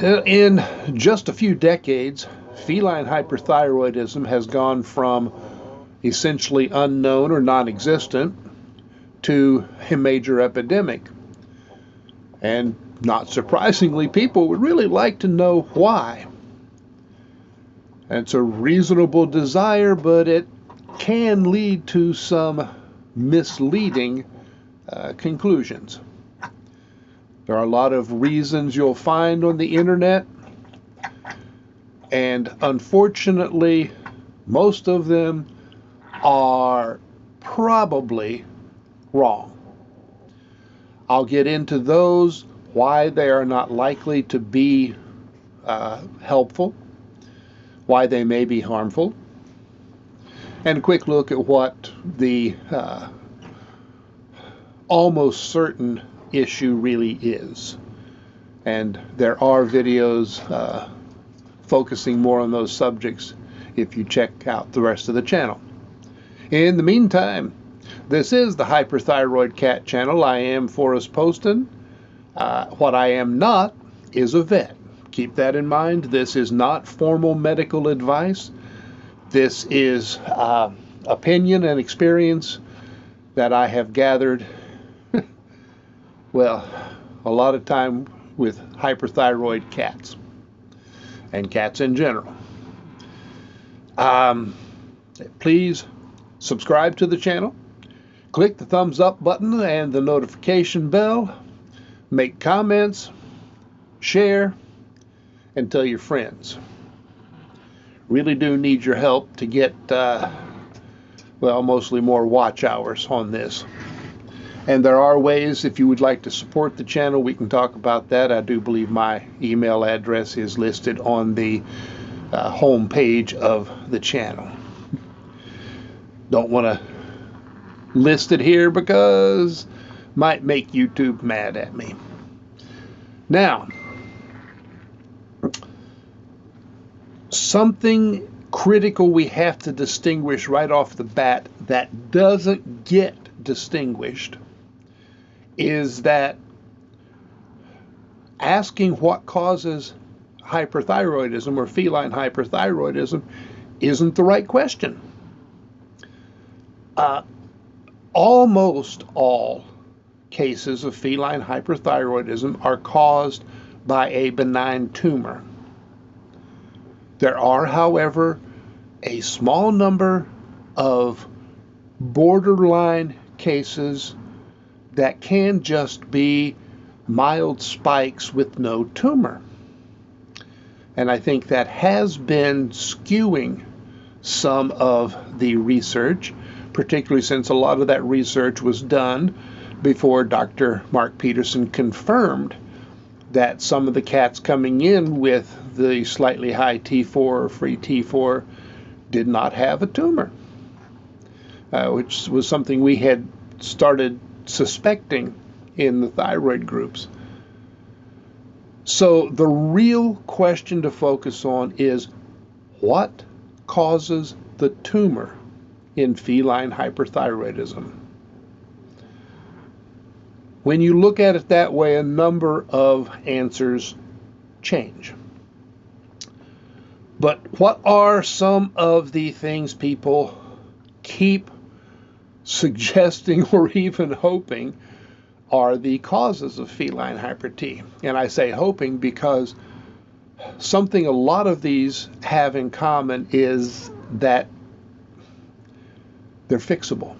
In just a few decades, feline hyperthyroidism has gone from essentially unknown or non-existent to a major epidemic. And not surprisingly, people would really like to know why. And it's a reasonable desire, but it can lead to some misleading conclusions. There are a lot of reasons you'll find on the internet, and unfortunately, most of them are probably wrong. I'll get into those, why they are not likely to be helpful, why they may be harmful, and a quick look at what the almost certain issue really is. And there are videos focusing more on those subjects if you check out the rest of the channel. In the meantime, this is the Hyperthyroid Cat channel. I am Forrest Poston. What I am not is a vet. Keep that in mind. This is not formal medical advice. This is opinion and experience that I have gathered, well, a lot of time with hyperthyroid cats and cats in general. Please subscribe to the channel. Click the thumbs up button and the notification bell. Make comments, share, and tell your friends. Really do need your help to get, well, mostly more watch hours on this. And there are ways, if you would like to support the channel, we can talk about that. I do believe my email address is listed on the home page of the channel. Don't want to list it here because might make YouTube mad at me. Now, something critical we have to distinguish right off the bat that doesn't get distinguished is that asking what causes hyperthyroidism or feline hyperthyroidism isn't the right question. Almost all cases of feline hyperthyroidism are caused by a benign tumor. There are, however, a small number of borderline cases that can just be mild spikes with no tumor. And I think that has been skewing some of the research, particularly since a lot of that research was done before Dr. Mark Peterson confirmed that some of the cats coming in with the slightly high T4 or free T4 did not have a tumor, which was something we had started suspecting in the thyroid groups. So the real question to focus on is what causes the tumor in feline hyperthyroidism? When you look at it that way, a number of answers change. But what are some of the things people keep suggesting or even hoping are the causes of feline hyperT? And I say hoping because something a lot of these have in common is that they're fixable.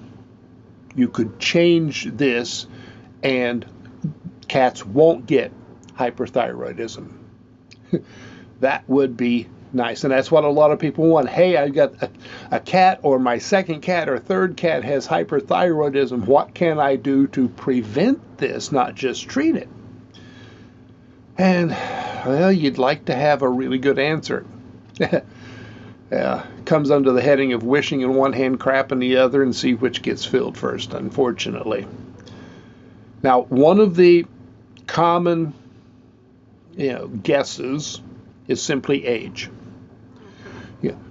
You could change this and cats won't get hyperthyroidism. That would be nice. And that's what a lot of people want. Hey, I got a cat, or my second cat or third cat has hyperthyroidism. What can I do to prevent this, not just treat it? And, well, you'd like to have a really good answer. Comes under the heading of wishing in one hand, crap in the other, and see which gets filled first, unfortunately. Now, one of the common guesses is simply age.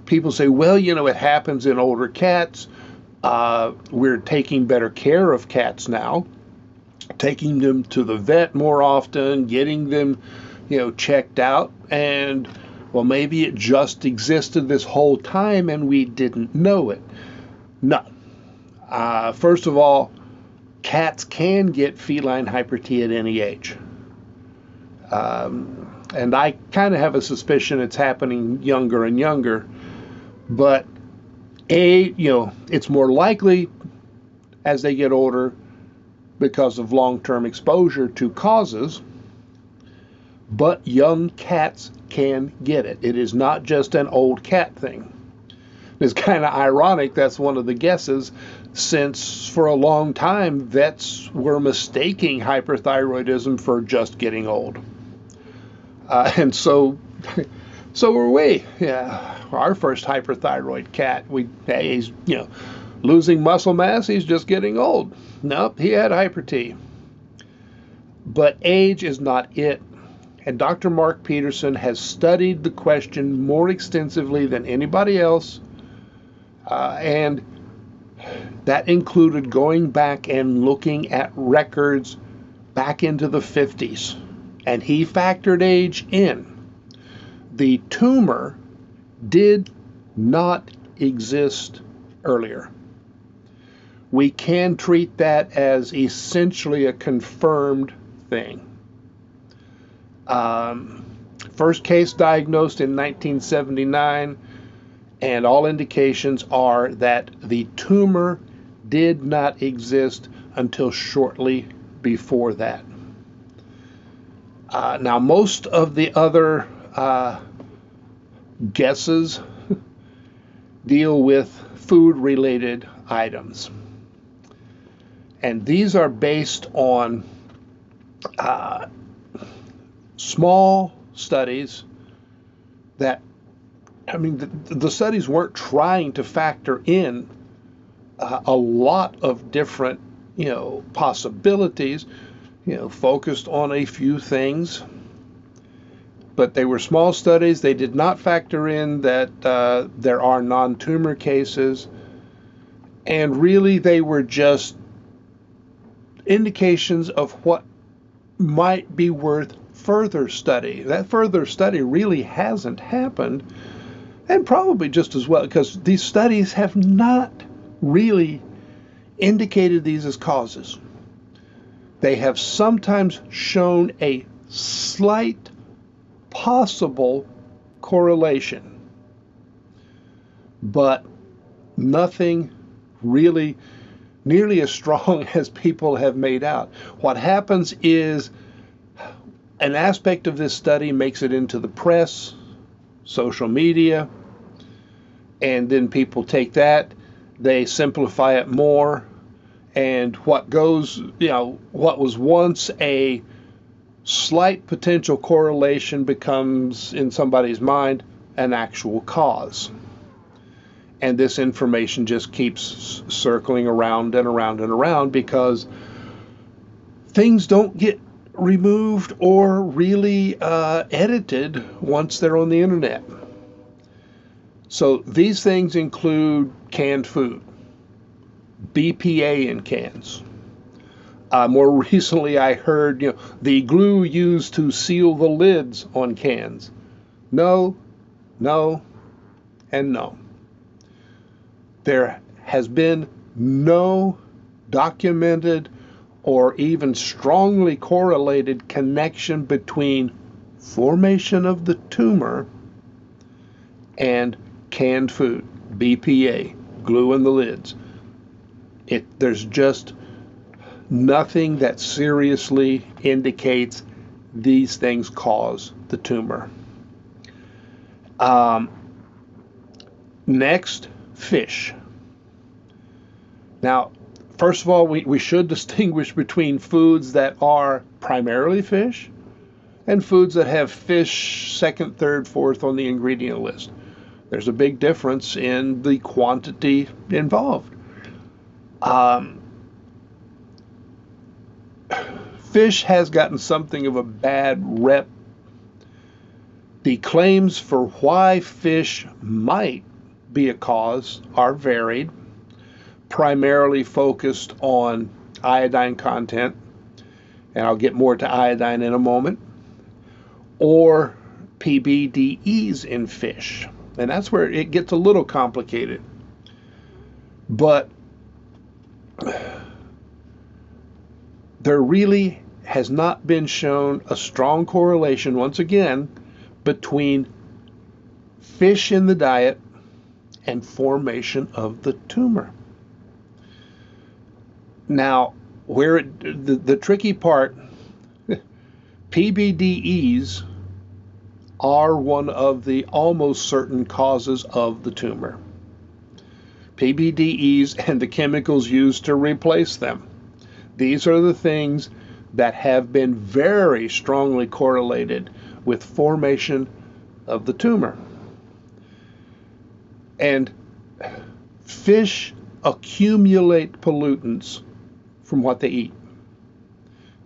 People say, well, it happens in older cats. We're taking better care of cats now, taking them to the vet more often, getting them checked out, and well, maybe it just existed this whole time and we didn't know it. No. First of all, cats can get feline hyper-T at any age. And I kind of have a suspicion it's happening younger and younger. But it's more likely as they get older because of long-term exposure to causes. But young cats can get it. It is not just an old cat thing. It's kind of ironic. That's one of the guesses, since for a long time vets were mistaking hyperthyroidism for just getting old. And so were we. Yeah, our first hyperthyroid cat. He's losing muscle mass. He's just getting old. Nope, he had hyper-T. But age is not it. And Dr. Mark Peterson has studied the question more extensively than anybody else. And that included going back and looking at records back into the 50s. And he factored age in. The tumor did not exist earlier. We can treat that as essentially a confirmed thing. First case diagnosed in 1979, and all indications are that the tumor did not exist until shortly before that. Now, most of the other guesses deal with food-related items. And these are based on small studies that, the studies weren't trying to factor in a lot of different, possibilities, focused on a few things. But they were small studies. They did not factor in that there are non-tumor cases. And really, they were just indications of what might be worth further study. That further study really hasn't happened, and probably just as well, because these studies have not really indicated these as causes. They have sometimes shown a slight possible correlation, but nothing really nearly as strong as people have made out. What happens is an aspect of this study makes it into the press, social media, and then people take that, they simplify it more, and what was once a slight potential correlation becomes, in somebody's mind, an actual cause. And this information just keeps circling around and around and around, because things don't get removed or really edited once they're on the internet. So these things include canned food, BPA in cans. More recently, I heard, the glue used to seal the lids on cans. No, and no. There has been no documented or even strongly correlated connection between formation of the tumor and canned food, BPA, glue in the lids. There's just nothing that seriously indicates these things cause the tumor. Next, fish. Now, first of all, we should distinguish between foods that are primarily fish and foods that have fish second, third, fourth on the ingredient list. There's a big difference in the quantity involved. Fish has gotten something of a bad rep. The claims for why fish might be a cause are varied, primarily focused on iodine content, and I'll get more to iodine in a moment, or PBDEs in fish. And that's where it gets a little complicated. But there really has not been shown a strong correlation, once again, between fish in the diet and formation of the tumor. Now, where the tricky part, PBDEs are one of the almost certain causes of the tumor. PBDEs and the chemicals used to replace them. These are the things that have been very strongly correlated with formation of the tumor. And fish accumulate pollutants from what they eat.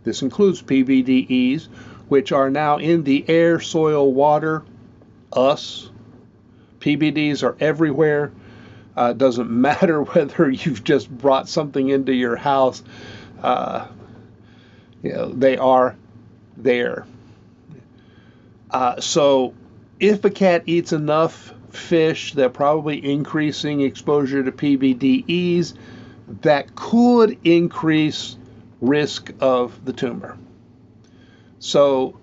This includes PBDEs, which are now in the air, soil, water, us. PBDs are everywhere. Doesn't matter whether you've just brought something into your house. They are there. So if a cat eats enough fish, they're probably increasing exposure to PBDEs that could increase risk of the tumor. So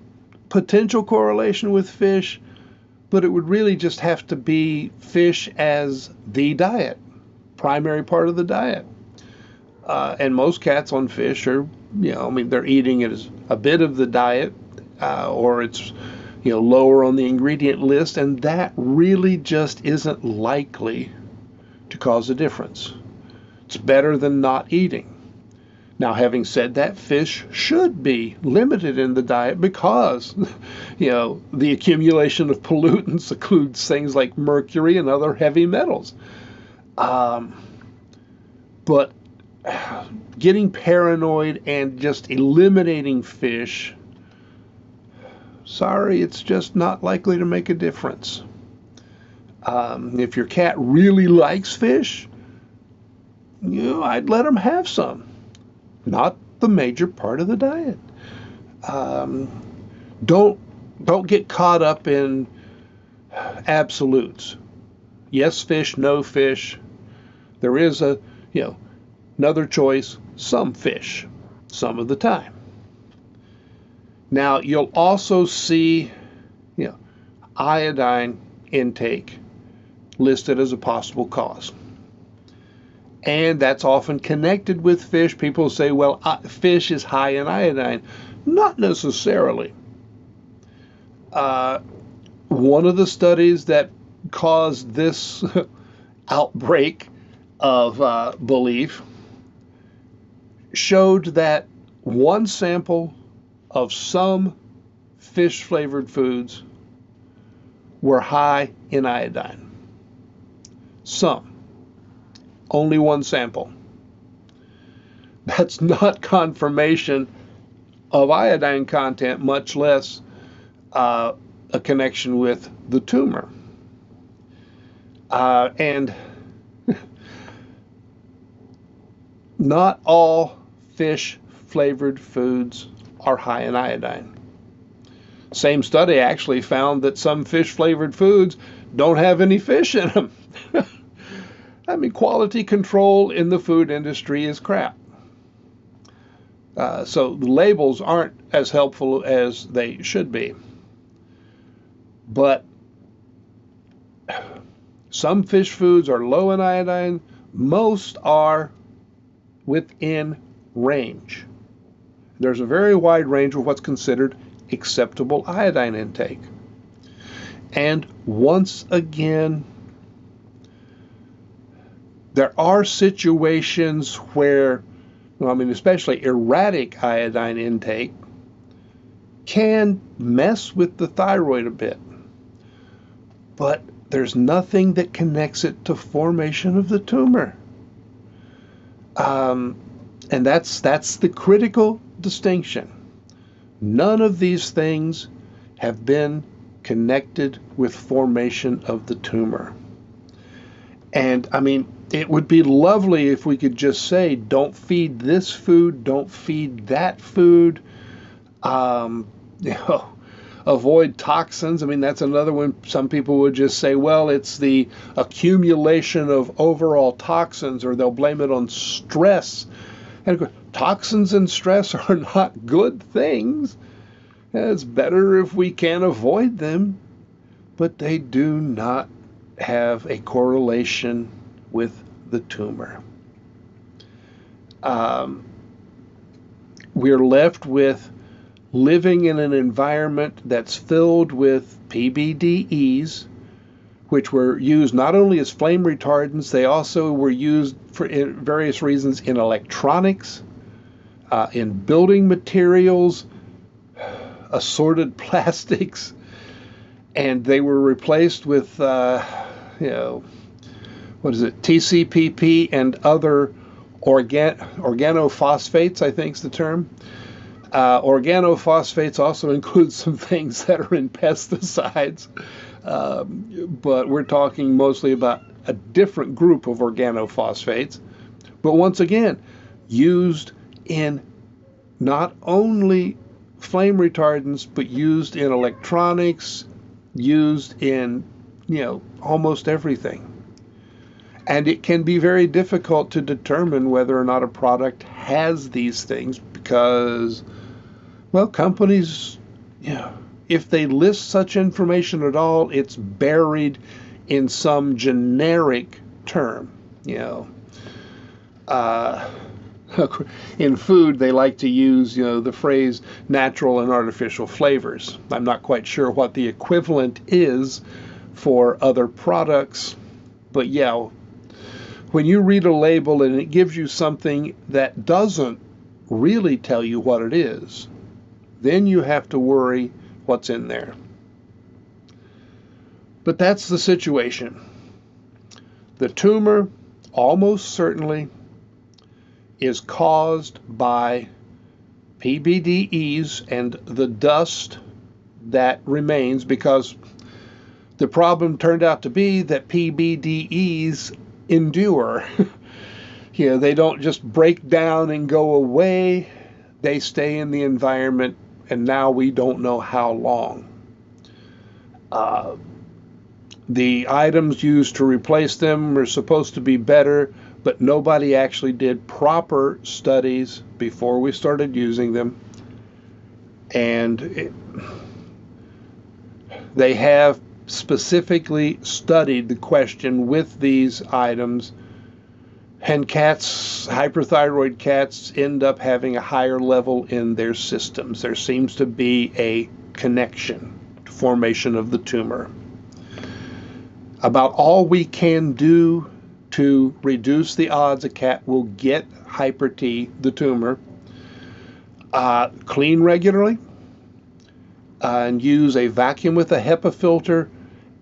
potential correlation with fish, but it would really just have to be fish as the diet, primary part of the diet. And most cats on fish are, they're eating it as a bit of the diet, or it's, lower on the ingredient list, and that really just isn't likely to cause a difference. It's better than not eating. Now, having said that, fish should be limited in the diet because, the accumulation of pollutants includes things like mercury and other heavy metals. But getting paranoid and just eliminating fish, sorry, it's just not likely to make a difference. If your cat really likes fish, I'd let them have some. Not the major part of the diet. Don't get caught up in absolutes. Yes fish, no fish. There is another choice, some fish, some of the time. Now you'll also see, iodine intake listed as a possible cause. And that's often connected with fish. People say, well, fish is high in iodine. Not necessarily. One of the studies that caused this outbreak of belief showed that one sample of some fish-flavored foods were high in iodine. Some. Only one sample. That's not confirmation of iodine content, much less a connection with the tumor. And not all fish-flavored foods are high in iodine. Same study actually found that some fish-flavored foods don't have any fish in them. Quality control in the food industry is crap. So the labels aren't as helpful as they should be. But some fish foods are low in iodine. Most are within range. There's a very wide range of what's considered acceptable iodine intake. And once again, there are situations where, especially erratic iodine intake can mess with the thyroid a bit. But there's nothing that connects it to formation of the tumor. And that's the critical distinction. None of these things have been connected with formation of the tumor. And it would be lovely if we could just say, don't feed this food, don't feed that food. avoid toxins. I mean, that's another one. Some people would just say, well, it's the accumulation of overall toxins, or they'll blame it on stress. And toxins and stress are not good things. It's better if we can avoid them, but they do not have a correlation with the tumor. We're left with living in an environment that's filled with PBDEs, which were used not only as flame retardants, they also were used for various reasons in electronics, in building materials, assorted plastics, and they were replaced with, TCPP and other organophosphates, I think is the term. Organophosphates also include some things that are in pesticides, but we're talking mostly about a different group of organophosphates. But once again, used in not only flame retardants, but used in electronics, used in, almost everything. And it can be very difficult to determine whether or not a product has these things because, well, companies, if they list such information at all, it's buried in some generic term, In food, they like to use, the phrase natural and artificial flavors. I'm not quite sure what the equivalent is for other products, but when you read a label and it gives you something that doesn't really tell you what it is, then you have to worry what's in there. But that's the situation. The tumor almost certainly is caused by PBDEs and the dust that remains, because the problem turned out to be that PBDEs endure. They don't just break down and go away. They stay in the environment, and now we don't know how long. The items used to replace them are supposed to be better, but nobody actually did proper studies before we started using them. And they have specifically studied the question with these items, and cats, hyperthyroid cats, end up having a higher level in their systems. There seems to be a connection to formation of the tumor. About all we can do to reduce the odds a cat will get hyper-T, the tumor, clean regularly, and use a vacuum with a HEPA filter,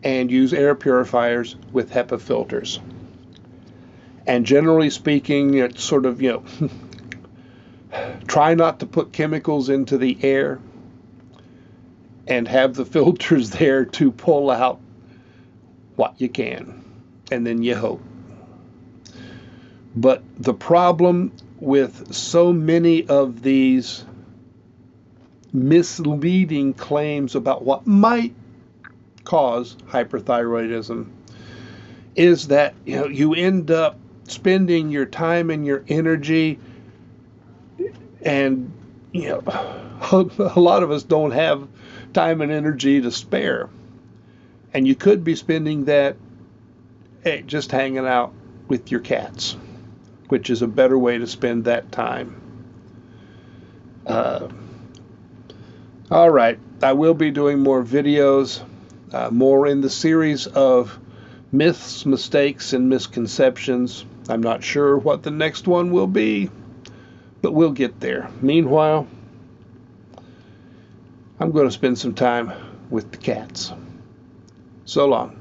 and use air purifiers with HEPA filters. And generally speaking, it's sort of, try not to put chemicals into the air, and have the filters there to pull out what you can, and then you hope. But the problem with so many of these misleading claims about what might cause hyperthyroidism is that you end up spending your time and your energy, and a lot of us don't have time and energy to spare, and you could be spending that just hanging out with your cats, which is a better way to spend that time. All right, I will be doing more videos, more in the series of myths, mistakes, and misconceptions. I'm not sure what the next one will be, but we'll get there. Meanwhile, I'm going to spend some time with the cats. So long.